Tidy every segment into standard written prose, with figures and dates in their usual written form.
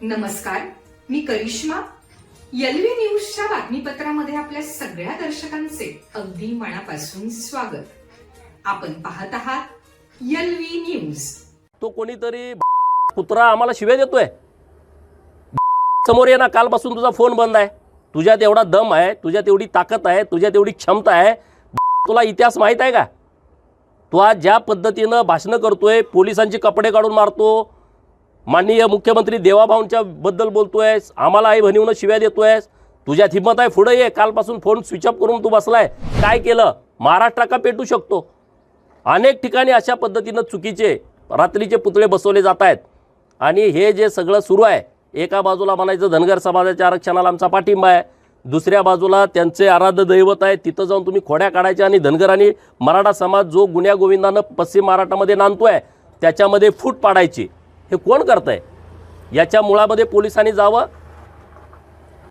नमस्कार, मी करिश्मा. एलव्ही न्यूजच्या बातमीपत्रामध्ये आपल्या सगळ्या दर्शकांचे अगदी मनापासून स्वागत. आपण पाहत आहात एलव्ही न्यूज. तो कोणीतरी कुत्रा आम्हाला शिव्या देतोय. समोर ये ना, कालपासून तुझा फोन बंद आहे. तुझ्यात एवढा दम आहे, तुझ्यात एवढी ताकद आहे, तुझ्यात एवढी क्षमता आहे. तुला इतिहास माहित आहे का? तू आज ज्या पद्धतीनं भाषणं करतोय, पोलिसांचे कपडे काढून मारतो, माननीय मुख्यमंत्री देवाभाऊंच्या बद्दल बोलतोयस, आम्हाला आई म्हणून शिव्या देतोयस. तुझ्यात हिंमत आहे, पुढे ये. कालपासून फोन स्विच ऑफ करून तू बसलाय. काय केलं? महाराष्ट्र का पेटू शकतो. अनेक ठिकाणी अशा पद्धतीनं चुकीचे रात्रीचे पुतळे बसवले जात आहेत. आणि हे जे सगळं सुरू आहे, एका बाजूला म्हणायचं धनगर समाजाच्या आरक्षणाला आमचा पाठिंबा आहे, दुसऱ्या बाजूला त्यांचे आराध्य दैवत आहे, तिथं जाऊन तुम्ही खोड्या काढायच्या आणि धनगर आणि मराठा समाज जो गुन्ह्या गोविंदानं पश्चिम महाराष्ट्रामध्ये नांदतोय त्याच्यामध्ये फूट पाडायची. हे कोण करतंय? याच्या मुळामध्ये पोलिसांनी जावं.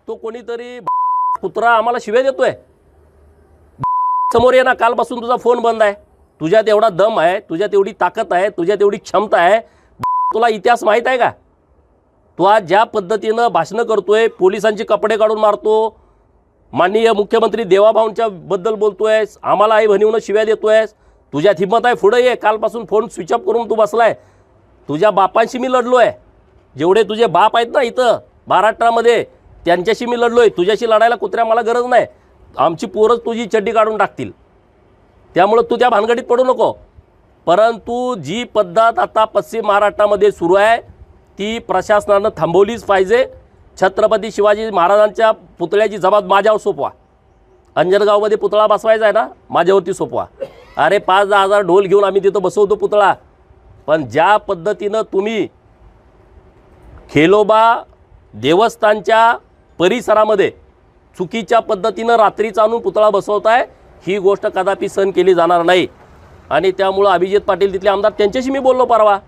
तो कोणीतरी कुत्रा आम्हाला शिव्या देतोय. समोर ये ना, कालपासून तुझा फोन बंद आहे. तुझ्यात एवढा दम आहे, तुझ्यात एवढी ताकद आहे, तुझ्यात एवढी क्षमता आहे. तुला इतिहास माहित आहे का? तू आज ज्या पद्धतीनं भाषणं करतोय, पोलिसांचे कपडे काढून मारतो, माननीय मुख्यमंत्री देवाभाऊंच्या बद्दल बोलतोयस, आम्हाला आई म्हणून शिव्या देतोयस. तुझ्यात हिंमत आहे, पुढे ये. कालपासून फोन स्विच ऑफ करून तू बसलाय. तुझ्या बापांशी मी लढलो आहे. जेवढे तुझे बाप आहेत ना इथं महाराष्ट्रामध्ये, त्यांच्याशी मी लढलो आहे. तुझ्याशी लढायला कुत्र्या मला गरज नाही. आमची पोरच तुझी चड्डी काढून टाकतील. त्यामुळं तू त्या भानगडीत पडू नको. परंतु जी पद्धत आता पश्चिम महाराष्ट्रामध्ये सुरू आहे ती प्रशासनानं थांबवलीच पाहिजे. छत्रपती शिवाजी महाराजांच्या पुतळ्याची जबाब माझ्यावर सोपवा. अंजनगावमध्ये पुतळा बसवायचा आहे ना, माझ्यावरती सोपवा. अरे 5-10 हजार ढोल घेऊन आम्ही तिथं बसवतो पुतळा. पण ज्या पद्धतीनं तुम्ही खेलोबा देवस्थानच्या परिसरामध्ये चुकीच्या पद्धतीनं रात्रीचा आणून पुतळा बसवताय, ही गोष्ट कदापि सहन केली जाणार नाही. आणि त्यामुळं अभिजित पाटील तिथले आमदार, त्यांच्याशी मी बोललो परवा.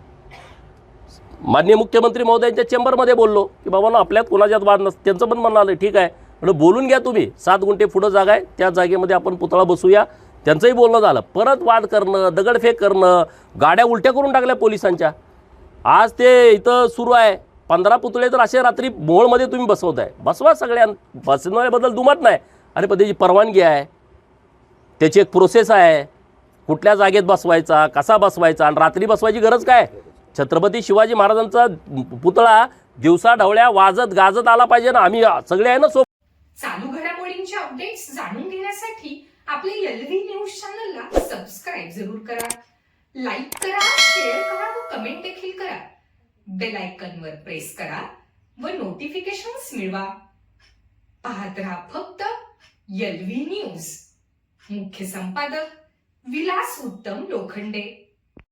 माननीय मुख्यमंत्री महोदयांच्या चेंबरमध्ये बोललो की बाबा आपल्यात कोणाच्यात वाद नसतं. त्यांचं पण म्हणणं आलं ठीक आहे, म्हणजे बोलून घ्या तुम्ही. 7 गुंठे पुढं जागा आहे, त्या जागेमध्ये आपण पुतळा बसूया. त्यांचंही बोलणं झालं. परत वाद करणं, दगडफेक करणं, गाड्या उलट्या करून टाकल्या पोलिसांच्या. आज ते इथं सुरू आहे. 15 पुतळे तर असे रात्री मोहोळमध्ये तुम्ही बसवताय. बसवा, सगळ्या बसवण्याबद्दल दुमत नाही. आणि पण त्याची परवानगी आहे, त्याची एक प्रोसेस आहे. कुठल्या जागेत बसवायचा, कसा बसवायचा, आणि रात्री बसवायची गरज काय? छत्रपती शिवाजी महाराजांचा पुतळा दिवसा ढवळ्या वाजत गाजत आला पाहिजे ना. आम्ही सगळे आहे ना सोबत. चालू घडामोडींचे अपडेट्स जाणून घेण्यासाठी आपल्या एलव्ही न्यूज चॅनलला सबस्क्राईब जरूर करा, लाईक करा, शेअर करा व कमेंट देखील करा. बेल आयकॉनवर प्रेस करा व नोटिफिकेशन्स मिळवा. पाहत रहा फक्त एलव्ही न्यूज. मुख्य संपादक विलास उत्तम लोखंडे.